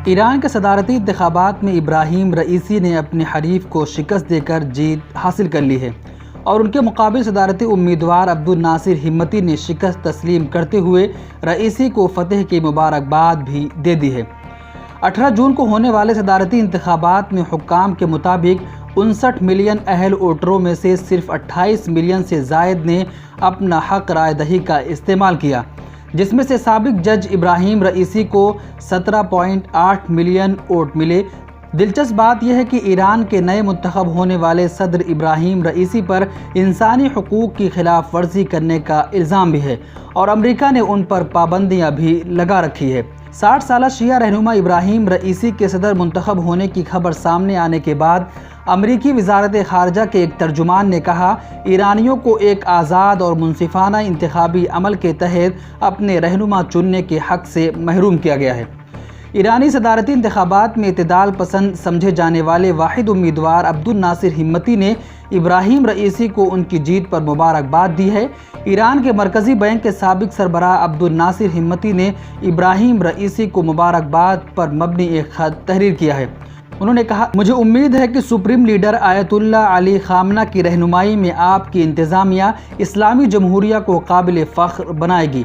ایران کے صدارتی انتخابات میں ابراہیم رئیسی نے اپنے حریف کو شکست دے کر جیت حاصل کر لی ہے اور ان کے مقابل صدارتی امیدوار عبدالناصر ہمتی نے شکست تسلیم کرتے ہوئے رئیسی کو فتح کی مبارکباد بھی دے دی ہے۔ 18 جون کو ہونے والے صدارتی انتخابات میں حکام کے مطابق 59 ملین اہل ووٹروں میں سے صرف 28 ملین سے زائد نے اپنا حق رائے دہی کا استعمال کیا، جس میں سے سابق جج ابراہیم رئیسی کو 17.8 ملین ووٹ ملے۔ دلچسپ بات یہ ہے کہ ایران کے نئے منتخب ہونے والے صدر ابراہیم رئیسی پر انسانی حقوق کی خلاف ورزی کرنے کا الزام بھی ہے اور امریکہ نے ان پر پابندیاں بھی لگا رکھی ہے۔ 60 سالہ شیعہ رہنما ابراہیم رئیسی کے صدر منتخب ہونے کی خبر سامنے آنے کے بعد امریکی وزارت خارجہ کے ایک ترجمان نے کہا، ایرانیوں کو ایک آزاد اور منصفانہ انتخابی عمل کے تحت اپنے رہنما چننے کے حق سے محروم کیا گیا ہے۔ ایرانی صدارتی انتخابات میں اعتدال پسند سمجھے جانے والے واحد امیدوار عبدالناصر ہمتی نے ابراہیم رئیسی کو ان کی جیت پر مبارکباد دی ہے۔ ایران کے مرکزی بینک کے سابق سربراہ عبدالناصر ہمتی نے ابراہیم رئیسی کو مبارکباد پر مبنی ایک خط تحریر کیا ہے۔ انہوں نے کہا، مجھے امید ہے کہ سپریم لیڈر آیت اللہ علی خامنہ کی رہنمائی میں آپ کی انتظامیہ اسلامی جمہوریہ کو قابل فخر بنائے گی،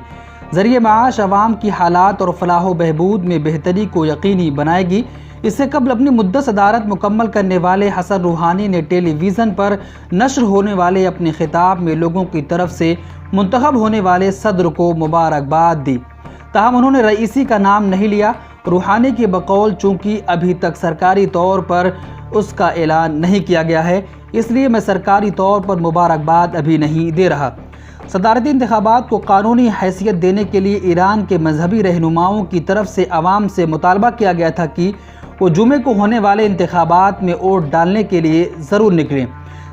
ذریعہ معاش عوام کی حالات اور فلاح و بہبود میں بہتری کو یقینی بنائے گی۔ اس سے قبل اپنی مدت صدارت مکمل کرنے والے حسن روحانی نے ٹیلی ویژن پر نشر ہونے والے اپنے خطاب میں لوگوں کی طرف سے منتخب ہونے والے صدر کو مبارکباد دی، تاہم انہوں نے رئیسی کا نام نہیں لیا۔ روحانی کے بقول چونکہ ابھی تک سرکاری طور پر اس کا اعلان نہیں کیا گیا ہے، اس لیے میں سرکاری طور پر مبارکباد ابھی نہیں دے رہا۔ صدارتی انتخابات کو قانونی حیثیت دینے کے لیے ایران کے مذہبی رہنماؤں کی طرف سے عوام سے مطالبہ کیا گیا تھا کہ وہ جمعے کو ہونے والے انتخابات میں ووٹ ڈالنے کے لیے ضرور نکلیں،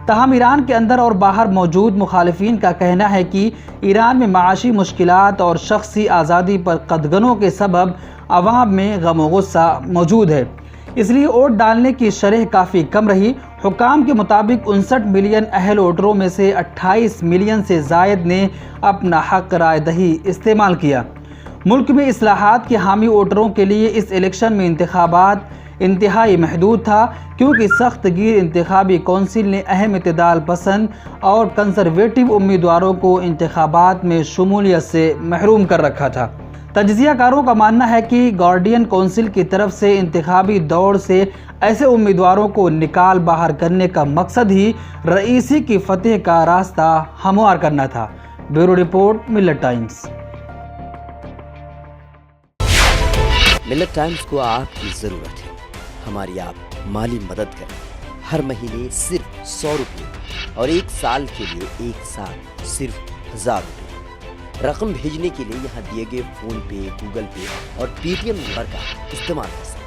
تاہم ایران کے اندر اور باہر موجود مخالفین کا کہنا ہے کہ ایران میں معاشی مشکلات اور شخصی آزادی پر قدغنوں کے سبب عوام میں غم و غصہ موجود ہے، اس لیے ووٹ ڈالنے کی شرح کافی کم رہی۔ حکام کے مطابق 59 ملین اہل ووٹروں میں سے 28 ملین سے زائد نے اپنا حق رائے دہی استعمال کیا۔ ملک میں اصلاحات کے حامی ووٹروں کے لیے اس الیکشن میں انتخابات انتہائی محدود تھا، کیونکہ سخت گیر انتخابی کونسل نے اہم اعتدال پسند اور کنزرویٹو امیدواروں کو انتخابات میں شمولیت سے محروم کر رکھا تھا۔ تجزیہ کاروں کا ماننا ہے کہ گارڈین کونسل کی طرف سے انتخابی دوڑ سے ایسے امیدواروں کو نکال باہر کرنے کا مقصد ہی رئیسی کی فتح کا راستہ ہموار کرنا تھا۔ بیورو رپورٹ، ملت ٹائمز۔ ملت ٹائمز کو آپ کی ضرورت ہے، ہماری آپ مالی مدد کریں۔ ہر مہینے صرف 100 روپے اور 1 سال کے لیے 1 سال صرف 1000 روپے۔ رقم بھیجنے کے لیے یہاں دیے گئے فون پے، گوگل پے اور پے ٹی ایم نمبر کا استعمال کر سکتے ہیں۔